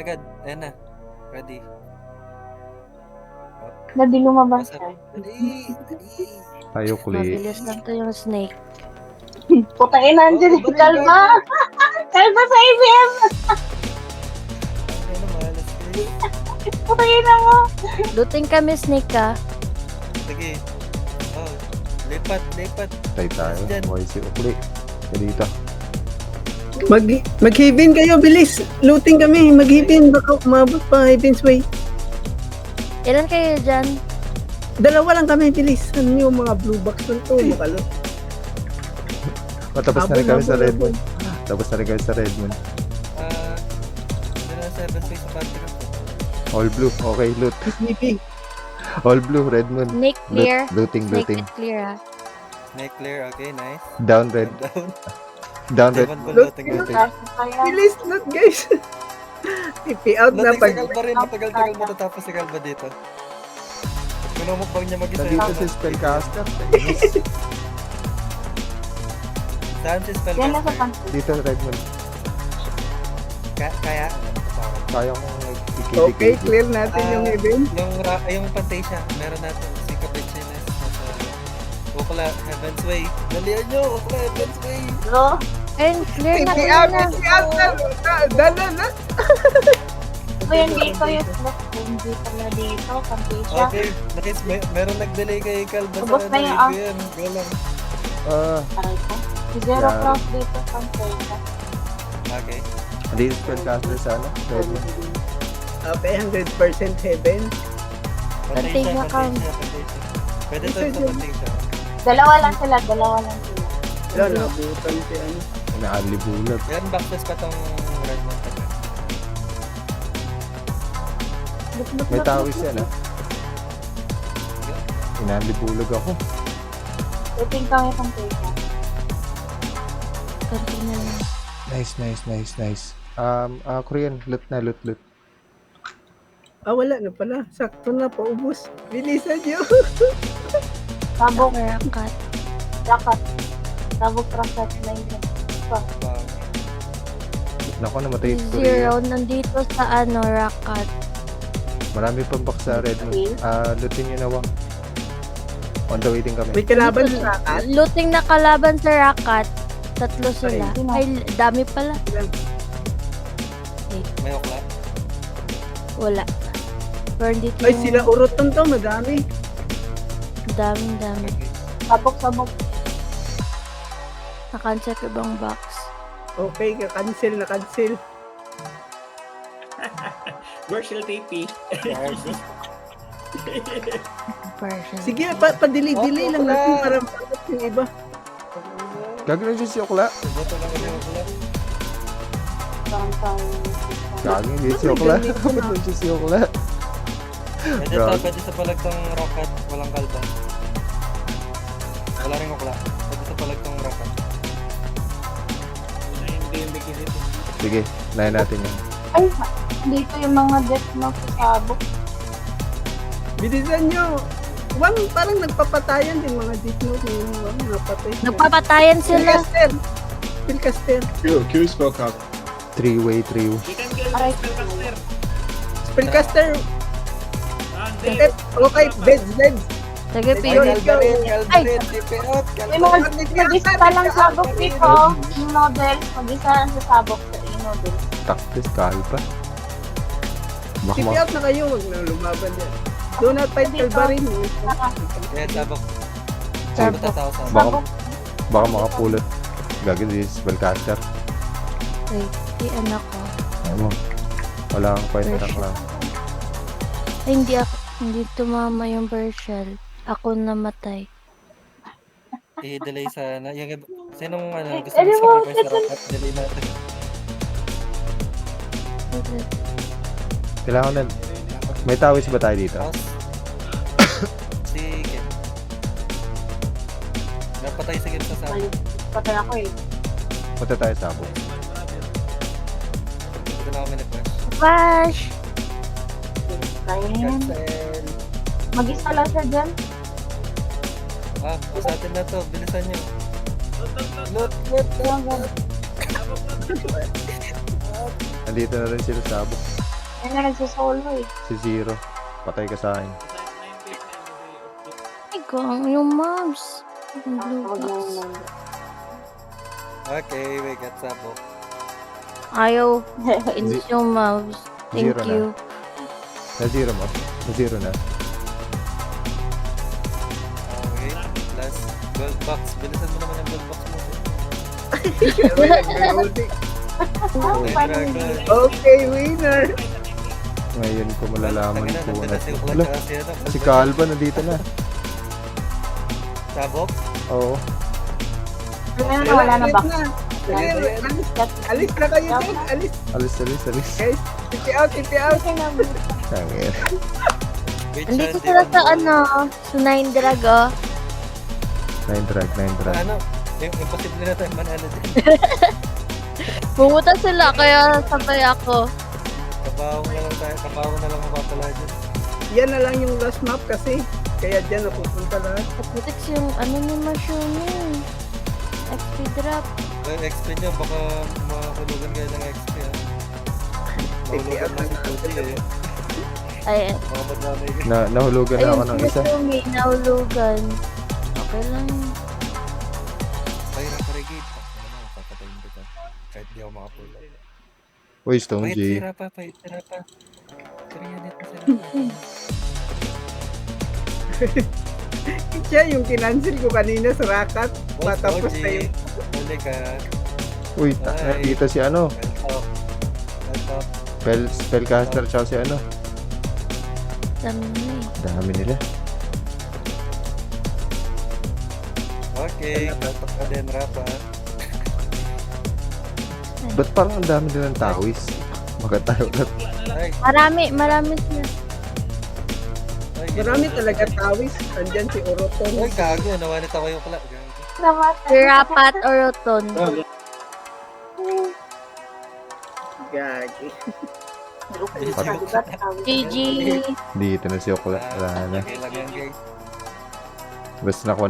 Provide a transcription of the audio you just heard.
agad. Ayan na. Ready. Dali lumabas Pasok. ka. Dali. Dali. Ayaw kulit. Mabilis lang to yung snake. Putangin na andyan Oh, si Kalma. Kalma sa ABM. Ano naman, let's go. Putangin na mo. Luting kami snake ka. Sige. Oh, lipat. Tay tayo. Dyan. Buhay si Ukli. Dito. Mag-haven kayo, bilis. Looting kami, mag-haven. Baka umabot pa Haven's Way. Ilan kayo dyan? Dalawa lang kami, bilis. Ano yung mga blue box lang to, makalot. Tapos na rin kami sa Redmond. Tapos na rin kami sa Redmond. Dito na 7 space sa battery ko. All blue. Okay, loot. SCP. All blue, Redmond. Snake clear. Looting. Snake is clear ha. Snake clear, okay, nice. Down red. Down. Down red. Evan ko Look, looting. Looting. Kaya. Bilis, loot guys. TP out na Looting pag... si Kalba rin, matagal-tagal matatapos si Kalba dito. Pinumukbang niya mag-isa. Nandito si Spellcaster. Saan si Yan na sa Spellcaster? pansin. Dito, Redmond. Kaya? Kaya kong Okay, clear natin yung event. Yung Pantasia, meron natin si Caprichines nasa Ukla, Heaven's Way. Dalihan nyo, Ukla, Heaven's Way. Bro, Ayun, clear na, TP clear out, na. TP out na. Dala. ito yung dito yung slot. Hindi pala dito. Pantisya. Okay, nice. Meron nag-delay kay Kalba Ubos na yung ABM. Go lang. Aray ko. Si Zero Yeah. Cross dito. Pantisya. Okay. Dito Spellcaster sa ano? Redmond. Okay, 100% heaven. Pantasia ka. Pantasia. Pwede to sa Pantasia. Dalawa lang sila. Wala, nabutan si ano. Inaalibulag. Yan, backflip pa tong Redmond taga. May tawis yan ah. Inaalibulag ako. Waiting kami Pantisya. Konti na lang. Nice. Korean, loot. Wala na pala. Sakto na, paubos. Bilisan nyo. Sabog. Marakat. Rakat. Sabog rakat na yun. Wow. Naku, namatay si Korean. Zero, nandito sa ano, Rakat. Marami pang box sa Redmond. Lootin nyo na wang. On the way din kami. May kalaban sa akat. Looting na kalaban sa Rakat. Tatlo sila. Ay. Ay, dami pala. May Ukla. Wala. Pero dito Ay, sila uruton to, madami. dami. Okay. Sabog. Nakansel ko ibang box. Okay, na cancel. Virtual TP. Version. Sige, pa-delay lang natin para makapit yung iba. Gagawin siya si Okla. Boto lang yung Ukla. Gagawin din si Okla. Gagawin siya si Okla. Pwede sa palagtong rocket, walang kalba. Wala rin Ukla. Pwede sa palagtong rocket. Hindi yung bigyan ito. Sige, nahin natin yan. Ay, dito yung mga death note sa sabog. Bilisan nyo. Parang nagpapatayan din mga Death yung mga patay. Nagpapatayan sila. Spellcaster. Q spell cop. Three-way. You can kill Aray. Spellcaster. Spellcaster. Hindi. Okay, beds. Sige, Ay, Pio. kalba rin, Ay. TP out, May kalba. mag-isa pa lang sabog dito. Yung noodle. Mag-isa lang sa sabog sa noodle. Taktis, kalpa. Baka TP out na kayo, huwag na lumaban yan. Do not fight Kalbarin. Yan, sabok. Sabok. 7,000. baka makapulot. Gagawin din si Spellcaster. Wait, ano ko? Ano? Wala kang point lang. Ay, hindi tumama yung Bershel. Ako namatay. I-delay sana. Sinong gusto Ano mo, mag-sacrifice na rocket? Delay natin. Kailangan na. May tawis ba tayo dito? Pause. Sige. Napatay sa gitna sa akin. Patay ako eh. Punta tayo sa abo. Dito na kami nag-flash. Flash! Kain. Cancel. Mag-isa lang siya dyan. Sa atin na to. Bilisan nyo. Loot. Yan, yan. Nandito na rin sila sa abo. Yan na nagsasolo eh. Si Zero. Patay ka sa akin. Ay, kung yung mobs. Yung blue Huwag na box. yun. Okay, we got sabok. Ayaw. Inis yung mobs. Thank Zero na. you. Na-zero mo? Na-zero na. Okay, last gold box. Bilisan mo naman yung gold box mo. Funny. Okay, winner. Ngayon ko malalaman Tangina, po nandun na. na si Ukla Ala, tsaka si ano. si Calva nandito na. Sabok? Oo. Ano na, wala na ba? Sige, alis na kayo din. Alis. Alis. Guys, tipi out, tipi out. Tangin. Wait, Andito siya, sila di sa ba- ano, sa 9 drag, oh. 9 drag. Ano? Imposible na tayo manalo din. Pumunta sila, kaya sabay ako. Kapawang na lang ang papala dyan. Yan na lang yung last map kasi. Kaya dyan napupunta lahat. Kaputik yung ano ni Mashumi. XP drop. XP nyo, baka makakulugan kayo ng XP ha. Mahulugan na si Fuji eh. Ay, Mga madamay kayo. Nahulugan na ako ayun, ng si isa. Mashumi, nahulugan. Okay lang. Ay, nakarigate. Papatayin kita. Kahit di ako makapula. Uy, Stone Pahit J. sira pa. Kariyanet na sira pa. Siya yung kinancel ko kanina sa rakat. Boss Matapos OG, na yun. huli ka. Uy, Ay. dito si ano. Welcome. Spellcaster tsaka si ano. Dami na eh. Dami nila. Okay, welcome ka din, Rapa. Ba't parang ang dami nilang tawis? Baka tayo na. Ay, Marami sila. ay, Marami talaga tawis. Andyan si Oroton. Ay, gago. Nawanit ako yung kala. Gago. Namatay. Si Rapat or Roton. Gagi. GG. Dito na si Okla. Wala na. Okay lang yan, guys. Basta nakuha